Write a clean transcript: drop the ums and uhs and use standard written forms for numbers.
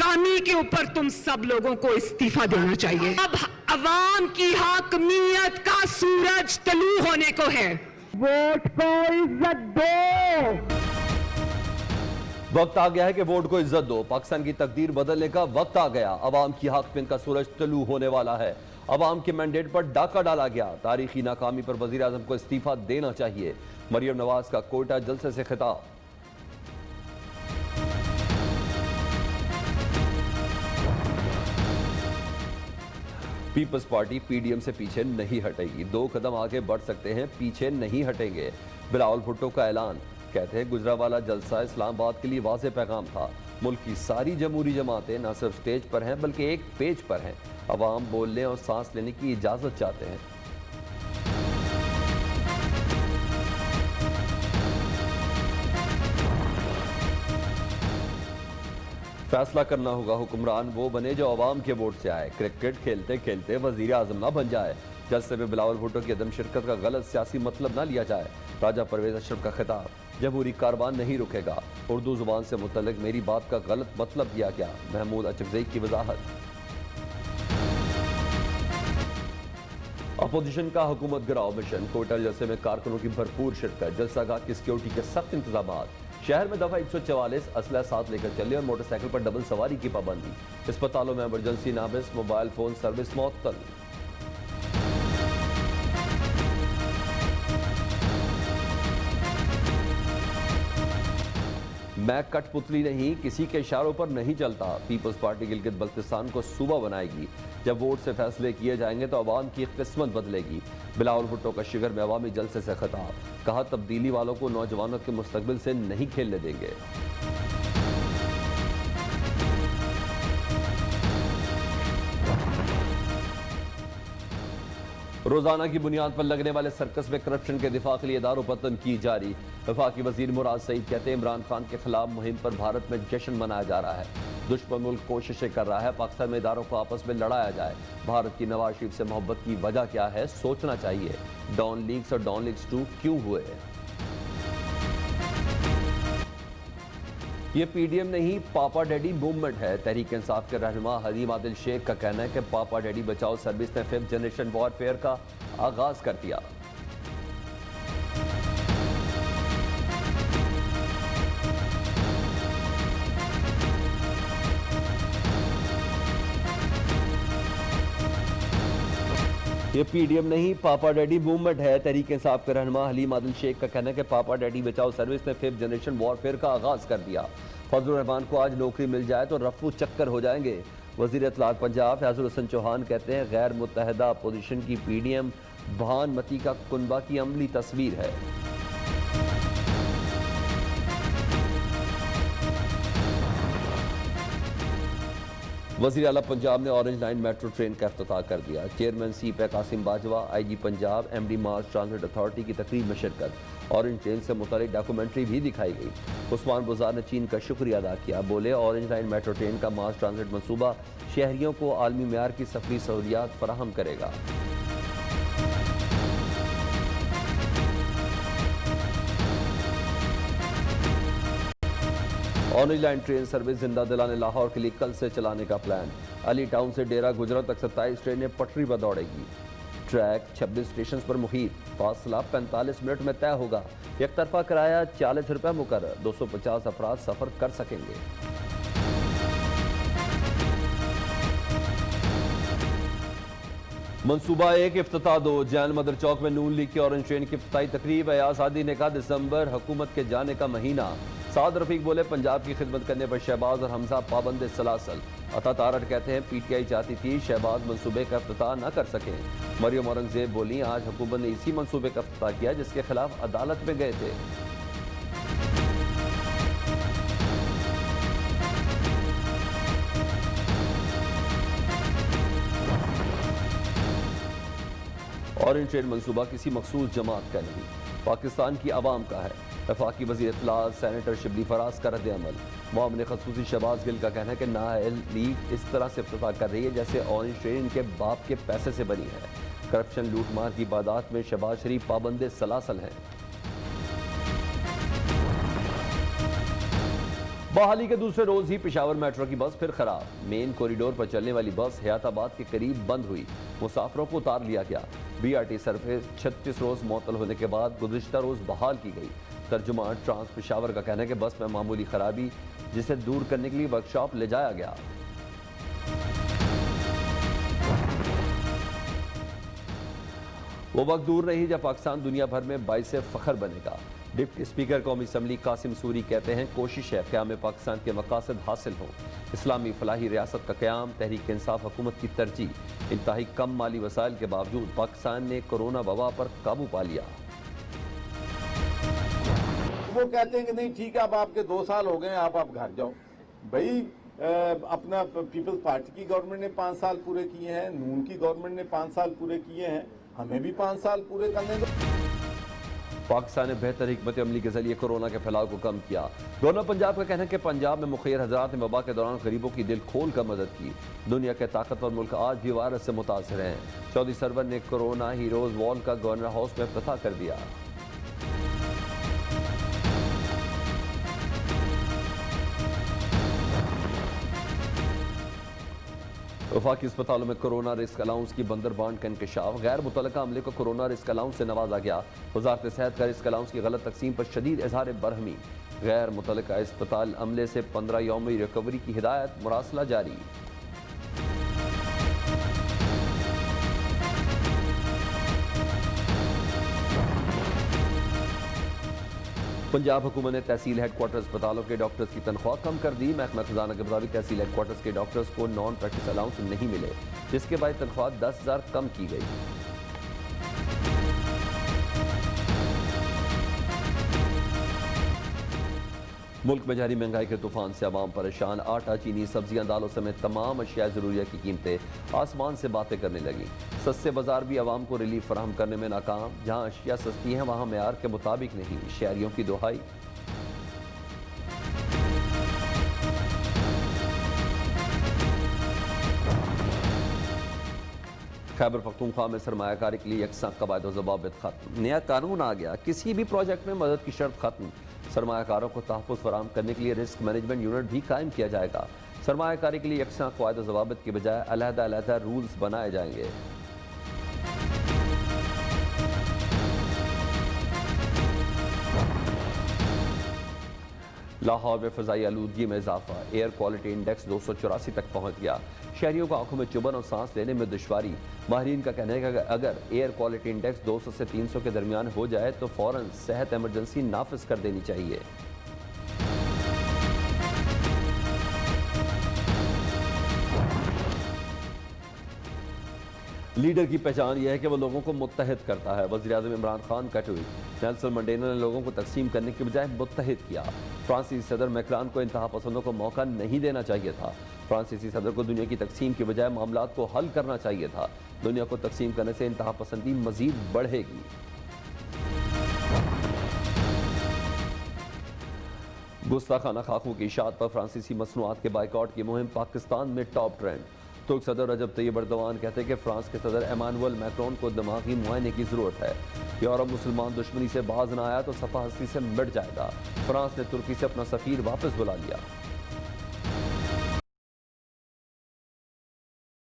नाकामी के ऊपर तुम सब लोगों को इस्तीफा देना चाहिए। अब अवाम की हाकमियत का सूरज तलू होने को है। वोट को इज्जत दो। वक्त आ गया है कि वोट को इज्जत दो। पाकिस्तान की तकदीर बदलने का वक्त आ गया। अवाम की हाकमियत का सूरज तलू होने वाला है। अवाम के मैंडेट पर डाका डाला गया। तारीखी नाकामी पर वजीर आजम को इस्तीफा देना चाहिए। मरियम नवाज का कोयटा जलसे से खिताब। पीपल्स पार्टी पीडीएम से पीछे नहीं हटेगी। 2 कदम आगे बढ़ सकते हैं, पीछे नहीं हटेंगे। बिलावल भुट्टो का ऐलान। कहते हैं गुजरावाला जलसा इस्लामाबाद के लिए वाज़ेह पैगाम था। मुल्क की सारी जमहूरी जमातें न सिर्फ स्टेज पर हैं बल्कि एक पेज पर हैं। अवाम बोलने और सांस लेने की इजाजत चाहते हैं। फैसला करना होगा, हुक्मरान वो बने जो अवाम के वोट से आए। क्रिकेट खेलते खेलते वजीर आजम ना बन जाए। जलसे में बिलावल भुट्टो की अदम शिरकत का गलत सियासी मतलब ना लिया जाए। राजा परवेज अशरफ का खिताब। जमहूरी कारवान नहीं रुकेगा। उर्दू जुबान से मुतल्लिक मेरी बात का गलत मतलब दिया गया। महमूद अचकज़ई की वजाहत। अपोजिशन का हुकूमत गिराओ मिशन। कोयटा जलसे में कारकुनों की भरपूर शिरकत। जलसागाह की सिक्योरिटी के सख्त इंतजाम। शहर में दफा 144 असला साथ लेकर चले और मोटरसाइकिल पर डबल सवारी की पाबंदी। अस्पतालों में इमरजेंसी नाबिस, मोबाइल फोन सर्विस मुअत्तल। मैं कठपुतली नहीं, किसी के इशारों पर नहीं चलता। पीपल्स पार्टी गिलगित बल्तिस्तान को सूबा बनाएगी। जब वोट से फैसले किए जाएंगे तो अवाम की किस्मत बदलेगी। बिलावल भुट्टो का शिगर में अवामी जलसे से खिताब। कहा तब्दीली वालों को नौजवानों के मुस्तकबिल से नहीं खेलने देंगे। रोजाना की बुनियाद पर लगने वाले सर्कस में करप्शन के दिफा के लिए दारो पतन की जारी। वफाकी वजीर मुराद सईद कहते हैं इमरान खान के खिलाफ मुहिम पर भारत में जश्न मनाया जा रहा है। दुश्मन मुल्क कोशिशें कर रहा है पाकिस्तान में इदारों को आपस में लड़ाया जाए। भारत की नवाज शरीफ से मोहब्बत की वजह क्या है, सोचना चाहिए। डॉन लीग्स और डॉन लीग्स 2 क्यों हुए? ये पीडीएम नहीं, पापा डैडी मूवमेंट है। तहरीक इंसाफ के रहनुमा हलीम आदिल शेख का कहना है कि पापा डैडी बचाओ सर्विस ने 5th जनरेशन वॉरफेयर का आगाज कर दिया। ये पीडीएम नहीं, पापा डैडी मूवमेंट है। तहरीक इंसाफ के रहनुमा हलीम आदिल शेख का कहना है कि पापा डैडी बचाओ सर्विस ने 5th जनरेशन वॉरफेयर का आगाज कर दिया। फजलुर रहमान को आज नौकरी मिल जाए तो रफू चक्कर हो जाएंगे। वजीर इत्तलात पंजाब फैजुल हसन चौहान कहते हैं गैर मुत्तहदा अपोजिशन की पीडीएम भानमती का कुनबा की अमली तस्वीर है। वज़ीर आला पंजाब ने ऑरेंज लाइन मेट्रो ट्रेन का इफ्तिताह कर दिया। चेयरमैन सीपे Qasim Bajwa, IG Punjab, MD mass transit authority की तकरीब में शिरकत। ऑरेंज ट्रेन से मुतालिक डॉक्यूमेंट्री भी दिखाई गई। उस्मान बुज़ार ने चीन का शुक्रिया अदा किया। बोले ऑरेंज लाइन मेट्रो ट्रेन का मास ट्रांजिट मनसूबा शहरियों को आलमी मेयार की सफरी सहूलियात फराहम करेगा। ऑरेंज लाइन ट्रेन सर्विस जिंदा दिलाने लाहौर के लिए कल से चलाने का प्लान। अली टाउन से डेरा गुजरात तक 27 ट्रेनें पटरी पर दौड़ेगी। ट्रैक 26 स्टेशन पर मुहीत। फासला 45 मिनट में तय होगा। एक तरफा किराया 40 रुपये मुकर्रर। 250 अफराद सफर कर सकेंगे। मंसूबा 1 इफ्तिताह 2। जैन मदर चौक में नून लीग की ऑरेंज ट्रेन की इफ्तिताही तकरीब। अयाज आदी ने कहा दिसंबर हुकूमत के जाने का महीना। साद रफीक बोले पंजाब की खिदमत करने पर शहबाज और हमजा पाबंद सलासल। अता तारट कहते हैं पीटीआई चाहती थी शहबाज मंसूबे का इफ्तिताह न कर सकें। मरियम औरंगजेब बोली आज हुकूमत ने इसी मंसूबे का इफ्तिताह किया जिसके खिलाफ अदालत में गए थे। ऑरेंज ट्रेन मंसूबा किसी मखसूस जमात का नहीं, पाकिस्तान की आवाम का है। वफाकी वज़ीर इत्तलात सेनेटर शिबली फराज का रद्द-ए-अमल। मोमिन खसूसी शहबाज गिल का कहना है कि नाअहल लीग इस तरह से इफ्तिताह कर रही है जैसे ऑरेंज ट्रेन इनके बाप के पैसे से बनी है। करप्शन लूटमार की वारदात में शहबाज शरीफ पाबंद सलासल हैं। बहाली के दूसरे रोज ही पेशावर मेट्रो की बस फिर खराब। मेन कॉरिडोर पर चलने वाली बस हयाताबाद के करीब बंद हुई। मुसाफिरों को उतार लिया गया। बीआरटी सर्विस 36 रोज मुअत्तल होने के बाद गुज़िश्ता रोज बहाल की गई। तर्जुमा ट्रांस पेशावर का कहना है कि बस में मामूली खराबी जिसे दूर करने के लिए वर्कशॉप ले जाया गया। वो वक्त दूर नहीं जब पाकिस्तान दुनिया भर में बाइसे फख्र बनेगा। डिप्टी स्पीकर कौमी असम्बली कासिम सूरी कहते हैं कोशिश है क़याम पाकिस्तान के मकासद हासिल हों। इस्लामी फलाही रियासत का क़याम तहरीक इंसाफ हुकूमत की तरजीह। इंतहाई कम माली वसाइल के बावजूद पाकिस्तान ने कोरोना वबा पर काबू पा लिया। वो कहते हैं कि नहीं ठीक है, अब आपके 2 साल हो गए, आप घर जाओ। भाई अपना पीपल्स पार्टी की गवर्नमेंट ने 5 साल पूरे किए हैं, नून की गवर्नमेंट ने 5 साल पूरे किए हैं, हमें भी 5 साल पूरे करने दो। पाकिस्तान ने बेहतर हिकमत अमली के जरिए कोरोना के फैलाव को कम किया। गवर्नर पंजाब का कहना है कि पंजाब में मुखिर हजरात ने वबा के दौरान गरीबों की दिल खोल कर मदद की। दुनिया के ताकतवर मुल्क आज भी वायरस से मुतासर हैं। चौधरी सरवर ने कोरोना हीरोज वॉल का गवर्नर हाउस में इफ्तिताह कर दिया। वफाकी अस्पतालों में कोरोना रिस्क अलाउंस की बंदर बांड का इंकशाफ। गैर मुतल्लका अमले को कोरोना रिस्क अलाउंस से नवाजा गया। वजारत सेहत का रिस्क अलाउंस की गलत तकसीम पर शदीद इजहार बरहमी। गैर मुतल्लका अस्पताल अमले से 15 यौमी रिकवरी की हिदायत। मुरासला जारी। पंजाब हुकूमत ने तहसील हेडक्वार्टर अस्पतालों के डॉक्टर्स की तनख्वाह कम कर दी। महकमा खजाना के मुताबिक तहसील हेडक्वार्टर्स के डॉक्टर्स को नॉन प्रैक्टिस अलाउंस नहीं मिले, जिसके बाद तनख्वाह 10,000 कम की गई। मुल्क में जारी महंगाई के तूफान से अवाम परेशान। आटा, चीनी, सब्जियां, दालों समेत तमाम अशिया ज़रूरिया की कीमतें आसमान से बातें करने लगी। सस्ते बाजार भी अवाम को रिलीफ फराहम करने में नाकाम। जहां अशिया सस्ती हैं वहां मेयार के मुताबिक नहीं। शहरियों की दुहाई। खैबर पख्तूनख्वा में सरमायाकारी के लिए यकसा कवायद व ज़वाबित खत्म। नया कानून आ गया। किसी भी प्रोजेक्ट में मदद की शर्त खत्म। सरमायाकारों को तहफ़्फ़ुज़ फराहम करने के लिए रिस्क मैनेजमेंट यूनिट भी कायम किया जाएगा। सरमायाकारी के लिए यकसा कवायद व ज़वाबित के बजाय अलहदा रूल्स बनाए जाएंगे। लाहौर में फ़ज़ाई आलूदगी में इजाफा। एयर क्वालिटी इंडेक्स 284 तक पहुँच गया। शहरियों को आंखों में चुभन और सांस लेने में दुश्वारी। माहिरीन का कहना है कि अगर एयर क्वालिटी इंडेक्स 200 से 300 के दरमियान हो जाए तो फ़ौरन सेहत एमरजेंसी नाफिज कर देनी चाहिए। लीडर की पहचान यह है कि वह लोगों को मुत्तहिद करता है। वज़ीर-ए-आज़म इमरान खान का ट्वीट। नेल्सन मंडेला ने लोगों को तकसीम करने के बजाय मुत्तहिद किया। फ्रांसीसी सदर मैक्रान को इंतहा पसंदों को मौका नहीं देना चाहिए था। फ्रांसीसी सदर को दुनिया की तकसीम के बजाय मामलात को हल करना चाहिए था। दुनिया को तकसीम करने से इंतहा पसंदी मजीद बढ़ेगी। गुस्ताखाना खाकों की इशाअत पर फ्रांसीसी मसनूआत के बाइकआउट की मुहिम पाकिस्तान में टॉप ट्रेंड। तुर्क सदर रजब तैयब एर्दोगान कहते हैं कि फ्रांस के सदर एमानुएल मैक्रोन को दिमागी मुआयने की जरूरत है। यूरोप मुसलमान दुश्मनी से बाज न आया तो सफा हस्ती से मिट जाएगा। फ्रांस ने तुर्की से अपना सफीर वापस बुला लिया।